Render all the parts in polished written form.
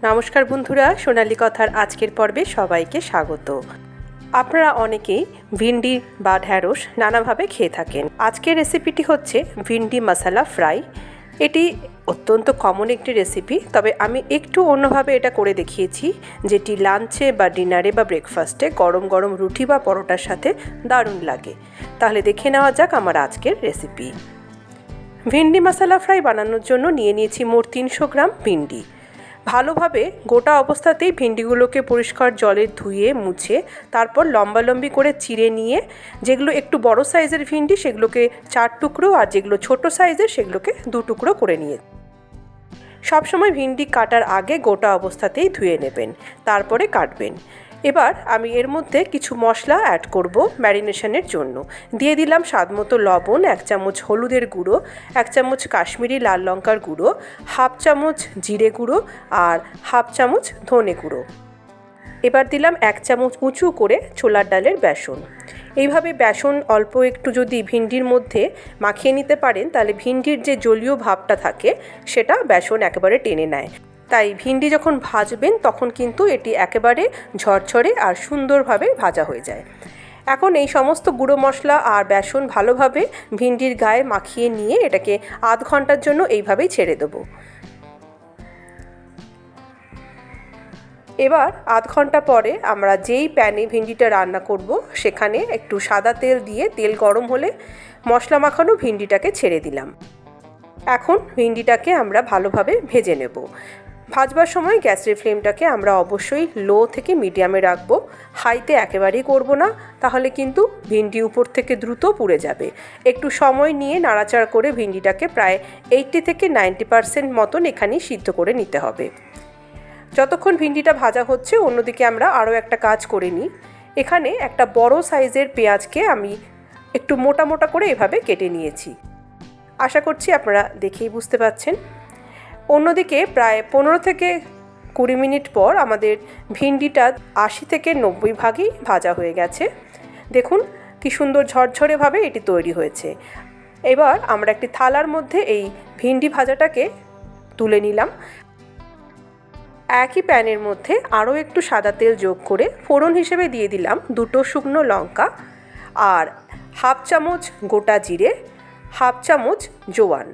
নমস্কার বন্ধুরা, সোনালী কথার আজকের পর্বে সবাইকে স্বাগত। আপনারা অনেকেই ভিন্ডি বা ঢ্যাঁড়স নানাভাবে খেয়ে থাকেন। আজকের রেসিপিটি হচ্ছে ভিন্ডি মশলা ফ্রাই। এটি অত্যন্ত কমন একটি রেসিপি, তবে আমি একটু অন্যভাবে এটা করে দেখিয়েছি, যেটি লাঞ্চে বা ডিনারে বা ব্রেকফাস্টে গরম গরম রুটি বা পরোটার সাথে দারুণ লাগে। তাহলে দেখে নেওয়া যাক আমার আজকের রেসিপি। ভিন্ডি মশলা ফ্রাই বানানোর জন্য নিয়ে নিয়েছি মোট 300 গ্রাম ভিন্ডি। ভালোভাবে গোটা অবস্থাতেই ভিন্ডিগুলোকে পরিষ্কার জলে ধুয়ে মুছে তারপর লম্বালম্বি করে চিড়ে নিয়ে, যেগুলো একটু বড় সাইজের ভিন্ডি সেগুলোকে 4 টুকরো, আর যেগুলো ছোট সাইজের সেগুলোকে 2 টুকরো করে নিয়ে। সবসময় ভিন্ডি কাটার আগে গোটা অবস্থাতেই ধুয়ে নেবেন, তারপরে কাটবেন। এবার আমি এর মধ্যে কিছু মশলা অ্যাড করব ম্যারিনেশনের জন্য। দিয়ে দিলাম স্বাদমতো লবণ, 1 চামচ হলুদের গুঁড়ো, 1 চামচ কাশ্মীরি লাল লঙ্কার গুঁড়ো, 1/2 চামচ জিরে গুঁড়ো আর 1/2 চামচ ধনে গুঁড়ো। এবার দিলাম 1 চামচ উঁচু করে ছোলার ডালের বেসন। এইভাবে বেসন অল্প একটু যদি ভিন্ডির মধ্যে মাখিয়ে নিতে পারেন, তাহলে ভিন্ডির যে জলীয় ভাবটা থাকে সেটা বেসন একেবারে টেনে নেয়। তাই ভিন্ডি যখন ভাজবেন তখন কিন্তু এটি একেবারে ঝরঝরে আর সুন্দরভাবে ভাজা হয়ে যায়। এখন এই সমস্ত গুঁড়ো মশলা আর বেসন ভালোভাবে ভিন্ডির গায়ে মাখিয়ে নিয়ে এটাকে আধ ঘন্টার জন্য এইভাবেই ছেড়ে দেবো। এবার আধ ঘন্টা পরে আমরা যেই প্যানে ভিন্ডিটা রান্না করব সেখানে একটু সাদা তেল দিয়ে, তেল গরম হলে মশলা মাখানো ভিন্ডিটাকে ছেড়ে দিলাম। এখন ভিন্ডিটাকে আমরা ভালোভাবে ভেজে নেব। ভাজবার সময় গ্যাসের ফ্লেমটাকে আমরা অবশ্যই লো থেকে মিডিয়ামে রাখবো, হাইতে একেবারেই করব না, তাহলে কিন্তু ভিন্ডি উপর থেকে দ্রুত পুড়ে যাবে। একটু সময় নিয়ে নাড়াচাড়া করে ভিন্ডিটাকে প্রায় 80 থেকে 90% মতন এখানেই সিদ্ধ করে নিতে হবে। যতক্ষণ ভিন্ডিটা ভাজা হচ্ছে অন্যদিকে আমরা আরও একটা কাজ করে নিই। এখানে একটা বড় সাইজের পেঁয়াজকে আমি একটু মোটা মোটা করে এভাবে কেটে নিয়েছি। আশা করছি আপনারা দেখেই বুঝতে পারছেন। অন্যদিকে প্রায় 15 থেকে 20 মিনিট পর আমাদের ভিন্ডিটা 80 থেকে 90 ভাগই ভাজা হয়ে গেছে। দেখুন কি সুন্দর ঝরঝরেভাবে এটি তৈরি হয়েছে। এবার আমরা একটি থালার মধ্যে এই ভিন্ডি ভাজাটাকে তুলে নিলাম। একই প্যানের মধ্যে আরও একটু সাদা তেল যোগ করে ফোড়ন হিসেবে দিয়ে দিলাম 2টো শুকনো লঙ্কা আর 1/2 চামচ গোটা জিরে, 1/2 চামচ জোয়ান।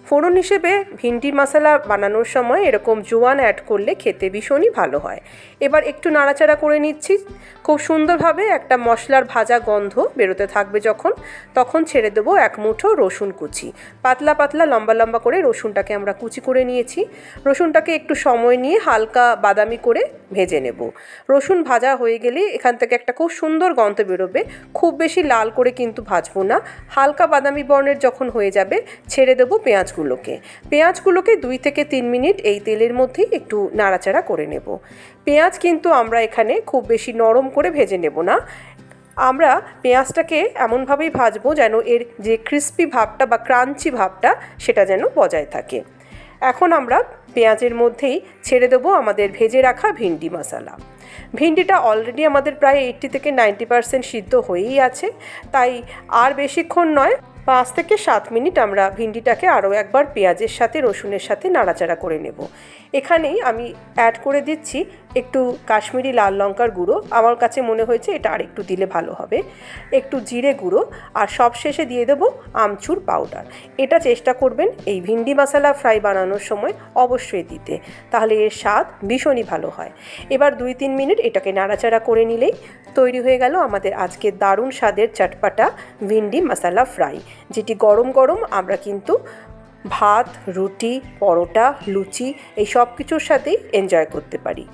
ফোড়ন হিসেবে ভিন্ডি মশলা বানানোর সময় এরকম জোয়ান অ্যাড করলে খেতে ভীষণই ভালো হয়। এবার একটু নাড়াচাড়া করে নিচ্ছি। খুব সুন্দরভাবে একটা মশলার ভাজা গন্ধ বেরোতে থাকবে তখন ছেড়ে দেবো 1 মুঠো রসুন কুচি। পাতলা পাতলা লম্বা লম্বা করে রসুনটাকে আমরা কুচি করে নিয়েছি। রসুনটাকে একটু সময় নিয়ে হালকা বাদামি করে ভেজে নেব। রসুন ভাজা হয়ে গেলে এখান থেকে একটা খুব সুন্দর গন্ধ বেরোবে। খুব বেশি লাল করে কিন্তু ভাজবো না। হালকা বাদামি বর্ণের যখন হয়ে যাবে ছেড়ে দেবো পেঁয়াজগুলোকে 2 থেকে 3 মিনিট এই তেলের মধ্যেই একটু নাড়াচাড়া করে নেব। পেঁয়াজ কিন্তু আমরা এখানে খুব বেশি নরম করে ভেজে নেব না। আমরা পেঁয়াজটাকে এমনভাবেই ভাজবো যেন এর যে ক্রিস্পি ভাবটা বা ক্রাঞ্চি ভাবটা সেটা যেন বজায় থাকে। এখন আমরা পেঁয়াজের মধ্যেই ছেড়ে দেবো আমাদের ভেজে রাখা ভিন্ডি মশলা। ভিন্ডিটা অলরেডি আমাদের প্রায় 80 থেকে 90% সিদ্ধ হয়েই আছে, তাই আর বেশিক্ষণ নয়, 5 থেকে 7 মিনিট আমরা ভিন্ডিটাকে আরও একবার পেঁয়াজের সাথে রসুনের সাথে নাড়াচাড়া করে নেব। এখানেই আমি অ্যাড করে দিচ্ছি একটু কাশ্মীরি লাল লঙ্কার গুঁড়ো। আমার কাছে মনে হয়েছে এটা আর একটু দিলে ভালো হবে। একটু জিরে গুঁড়ো আর সবশেষে দিয়ে দেবো আমচুর পাউডার। এটা চেষ্টা করবেন এই ভিন্ডি মশলা ফ্রাই বানানোর সময় অবশ্যই দিতে, তাহলে এর স্বাদ ভীষণই ভালো হয়। এবার 2-3 মিনিট এটাকে নাড়াচাড়া করে নিলেই তৈরি হয়ে গেল আমাদের আজকে দারুণ স্বাদের চটপাটা ভিন্ডি মশলা ফ্রাই, যেটি গরম গরম আমরা কিন্তু ভাত, রুটি, পরোটা, লুচি এই সব কিছুর সাথেই এনজয় করতে পারি।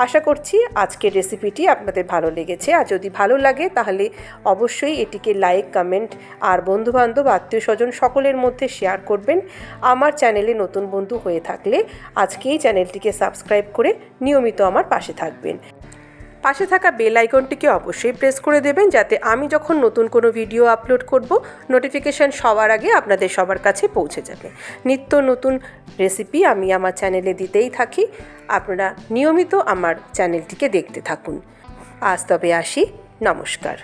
আশা করছি আজকের রেসিপিটি আপনাদের ভালো লেগেছে। আর যদি ভালো লাগে তাহলে অবশ্যই এটিকে লাইক, কমেন্ট আর বন্ধুবান্ধব, আত্মীয় স্বজন সকলের মধ্যে শেয়ার করবেন। আমার চ্যানেলে নতুন বন্ধু হয়ে থাকলে আজকেই চ্যানেলটিকে সাবস্ক্রাইব করে নিয়মিত আমার পাশে থাকবেন। পাশে থাকা বেল আইকনটিকে অবশ্যই প্রেস করে দেবেন, যাতে আমি যখন নতুন কোনো ভিডিও আপলোড করব নোটিফিকেশান সবার আগে আপনাদের সবার কাছে পৌঁছে যাবে। নিত্য নতুন রেসিপি আমি আমার চ্যানেলে দিতেই থাকি। আপনারা নিয়মিত আমার চ্যানেলটিকে দেখতে থাকুন। আজ তবে আসি, নমস্কার।